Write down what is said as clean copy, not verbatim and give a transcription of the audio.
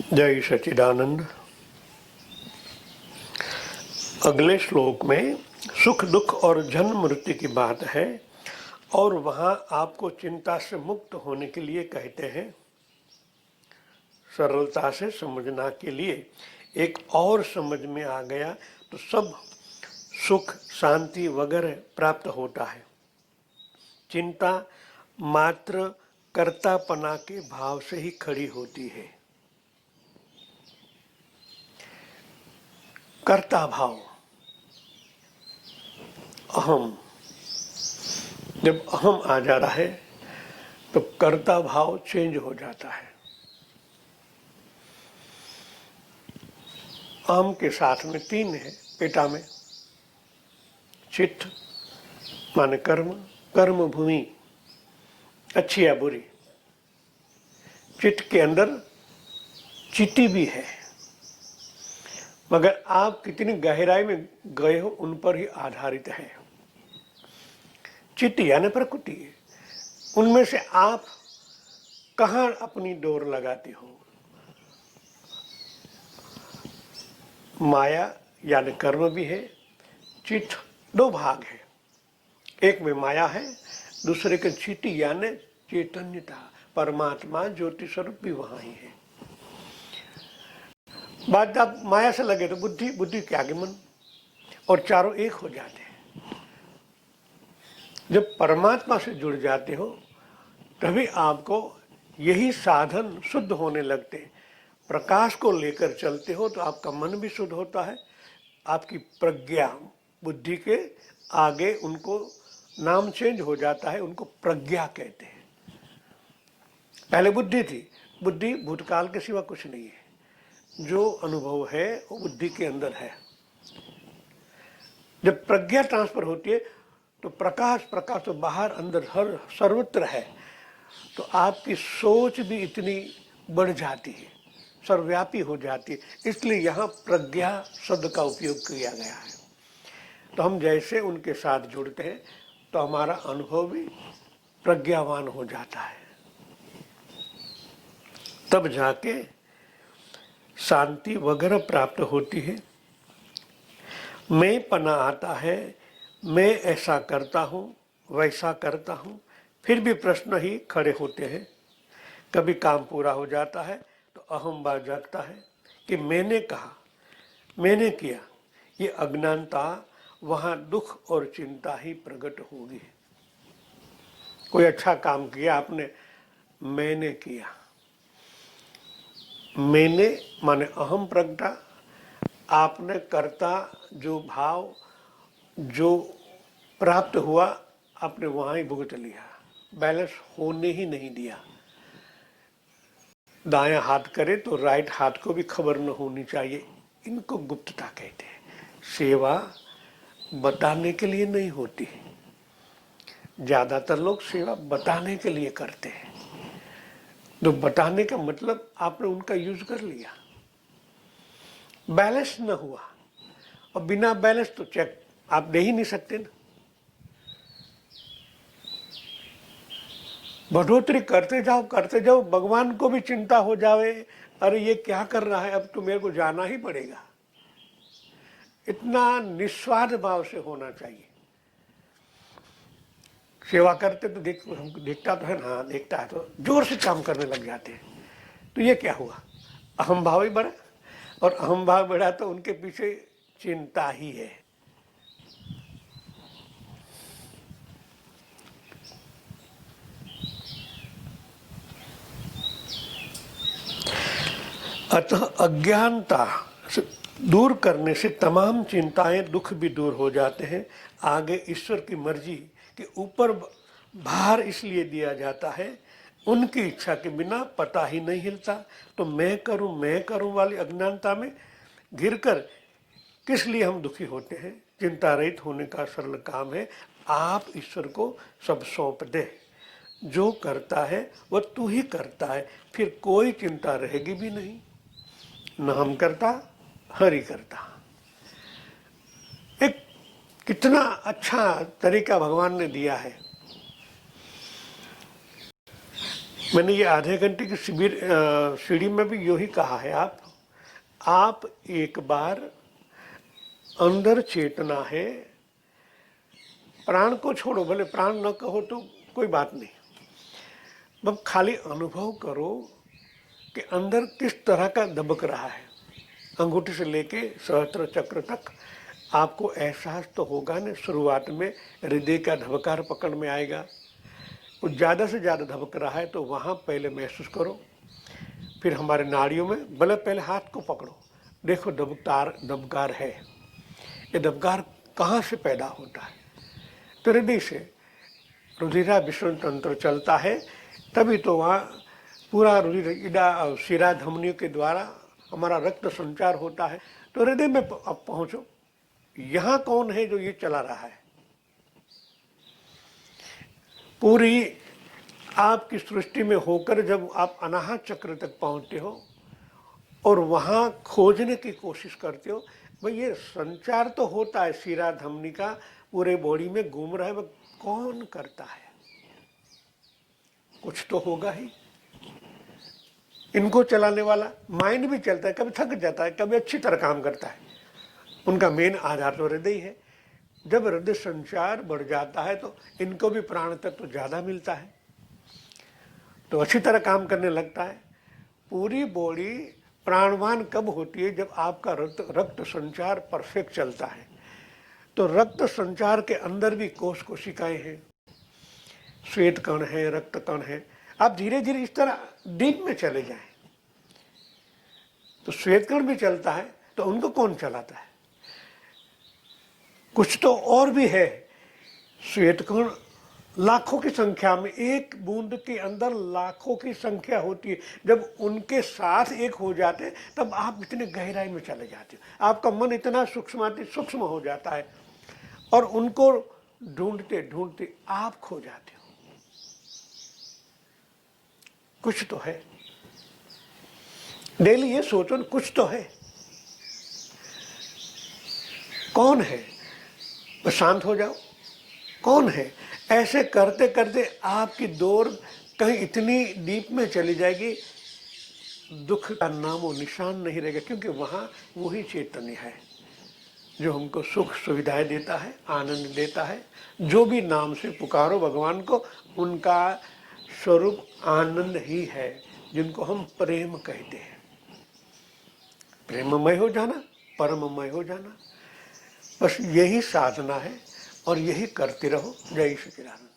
जय सच्चिदानंद। अगले श्लोक में सुख दुख और जन्म मृत्यु की बात है और वहाँ आपको चिंता से मुक्त होने के लिए कहते हैं। सरलता से समझना के लिए एक और समझ में आ गया तो सब सुख शांति वगैरह प्राप्त होता है। चिंता मात्र कर्तापना के भाव से ही खड़ी होती है। कर्ता भाव, अहम, जब अहम आ जाता है तो कर्ता भाव चेंज हो जाता है। अहम के साथ में तीन है पेटा में, चित्त माने कर्म, कर्म भूमि अच्छी या बुरी। चित्त के अंदर चिति भी है, मगर आप कितनी गहराई में गए हो उन पर ही आधारित है। चित्त यानी प्रकृति, उनमें से आप कहाँ अपनी डोर लगाते हो। माया यानी कर्म भी है, चित्त दो भाग है, एक में माया है, दूसरे के चित्त यानी चैतन्यता, परमात्मा ज्योति स्वरूप भी वहां ही है। बात आप माया से लगे तो बुद्धि, बुद्धि के आगे मन, और चारों एक हो जाते हैं। जब परमात्मा से जुड़ जाते हो तभी आपको यही साधन शुद्ध होने लगते हैं। प्रकाश को लेकर चलते हो तो आपका मन भी शुद्ध होता है। आपकी प्रज्ञा, बुद्धि के आगे उनको नाम चेंज हो जाता है, उनको प्रज्ञा कहते हैं। पहले बुद्धि थी, बुद्धि भूतकाल के सिवा कुछ नहीं है। जो अनुभव है वो बुद्धि के अंदर है। जब प्रज्ञा ट्रांसफर होती है तो प्रकाश, प्रकाश तो बाहर अंदर हर सर्वत्र है, तो आपकी सोच भी इतनी बढ़ जाती है, सर्वव्यापी हो जाती है। इसलिए यहाँ प्रज्ञा शब्द का उपयोग किया गया है। तो हम जैसे उनके साथ जुड़ते हैं तो हमारा अनुभव भी प्रज्ञावान हो जाता है। तब जाके शांति वगैरह प्राप्त होती है। मैं पना आता है, मैं ऐसा करता हूँ, वैसा करता हूँ, फिर भी प्रश्न ही खड़े होते हैं। कभी काम पूरा हो जाता है तो अहंभाव जागता है कि मैंने कहा, मैंने किया। ये अज्ञानता, वहाँ दुख और चिंता ही प्रकट होगी। कोई अच्छा काम किया आपने, मैंने किया, मैंने माने अहम प्रज्ञा, आपने कर्ता जो भाव जो प्राप्त हुआ आपने वहाँ ही भुगत लिया, बैलेंस होने ही नहीं दिया। दायां हाथ करे तो राइट हाथ को भी खबर न होनी चाहिए, इनको गुप्तता कहते हैं। सेवा बताने के लिए नहीं होती, ज्यादातर लोग सेवा बताने के लिए करते हैं। तो बताने का मतलब आपने उनका यूज कर लिया, बैलेंस न हुआ, और बिना बैलेंस तो चेक आप दे ही नहीं सकते ना। बढ़ोतरी करते जाओ, भगवान को भी चिंता हो जावे, अरे ये क्या कर रहा है, अब तो मेरे को जाना ही पड़ेगा। इतना निस्वार्थ भाव से होना चाहिए। सेवा करते तो हमको देखता तो है ना, हाँ देखता है, तो जोर से काम करने लग जाते हैं। तो ये क्या हुआ, अहम भाव ही बढ़ा, और अहम भाव बढ़ा तो उनके पीछे चिंता ही है। अतः अज्ञानता दूर करने से तमाम चिंताएं, दुख भी दूर हो जाते हैं। आगे ईश्वर की मर्जी के ऊपर भार इसलिए दिया जाता है, उनकी इच्छा के बिना पता ही नहीं हिलता। तो मैं करूं वाली अज्ञानता में घिरकर किस लिए हम दुखी होते हैं। चिंता रहित होने का सरल काम है, आप ईश्वर को सब सौंप दे। जो करता है वह तू ही करता है, फिर कोई चिंता रहेगी भी नहीं। न हम करता, हरि करता। एक कितना अच्छा तरीका भगवान ने दिया है। मैंने ये आधे घंटे की शिविर सीढ़ी में भी यही कहा है। आप एक बार अंदर चेतना है, प्राण को छोड़ो, भले प्राण न कहो तो कोई बात नहीं, बस खाली अनुभव करो कि अंदर किस तरह का दबक रहा है। अंगूठी से लेके सहस्त्र चक्र तक आपको एहसास तो होगा ना। शुरुआत में हृदय का धबकार पकड़ में आएगा, वो ज़्यादा से ज़्यादा धबक रहा है तो वहाँ पहले महसूस करो। फिर हमारे नाड़ियों में भले पहले हाथ को पकड़ो, देखो दबकार है। ये दबकार कहाँ से पैदा होता है? तो हृदय से रुधिराभिसरण तंत्र चलता है, तभी तो वहाँ पूरा रुधिर शिरा धमनियों के द्वारा हमारा रक्त संचार होता है। तो हृदय में अब पहुँचो, यहाँ कौन है जो ये चला रहा है? पूरी आपकी सृष्टि में होकर जब आप अनाहत चक्र तक पहुँचते हो और वहाँ खोजने की कोशिश करते हो, भाई ये संचार तो होता है शिरा धमनी का, पूरे बॉडी में घूम रहा है, वह कौन करता है? कुछ तो होगा ही। इनको चलाने वाला माइंड भी चलता है, कभी थक जाता है, कभी अच्छी तरह काम करता है। उनका मेन आधार तो हृदय ही है। जब हृदय संचार बढ़ जाता है तो इनको भी प्राण तत्व तो ज़्यादा मिलता है, तो अच्छी तरह काम करने लगता है। पूरी बॉडी प्राणवान कब होती है? जब आपका रक्त संचार परफेक्ट चलता है। तो रक्त संचार के अंदर भी कोश कोशिकाएं हैं, श्वेत कण है, रक्त कण है। आप धीरे धीरे इस तरह डीप में चले जाएं तो श्वेत कण भी चलता है, तो उनको कौन चलाता है? कुछ तो और भी है। श्वेत कण लाखों की संख्या में, एक बूंद के अंदर लाखों की संख्या होती है। जब उनके साथ एक हो जाते हैं तब आप इतने गहराई में चले जाते हो, आपका मन इतना सूक्ष्म हो जाता है और उनको ढूंढते ढूंढते आप खो जाते हो। कुछ तो है। डेली ये सोचो, कुछ तो है। कौन है? बस शांत हो जाओ, कौन है? ऐसे करते करते आपकी दौड़ कहीं इतनी डीप में चली जाएगी, दुख का नामो निशान नहीं रहेगा, क्योंकि वहाँ वही चैतन्य है जो हमको सुख सुविधाएं देता है, आनंद देता है। जो भी नाम से पुकारो भगवान को, उनका स्वरूप आनंद ही है, जिनको हम प्रेम कहते हैं। प्रेममय हो जाना, परममय हो जाना, बस यही साधना है और यही करते रहो। जय सच्चिदानंद।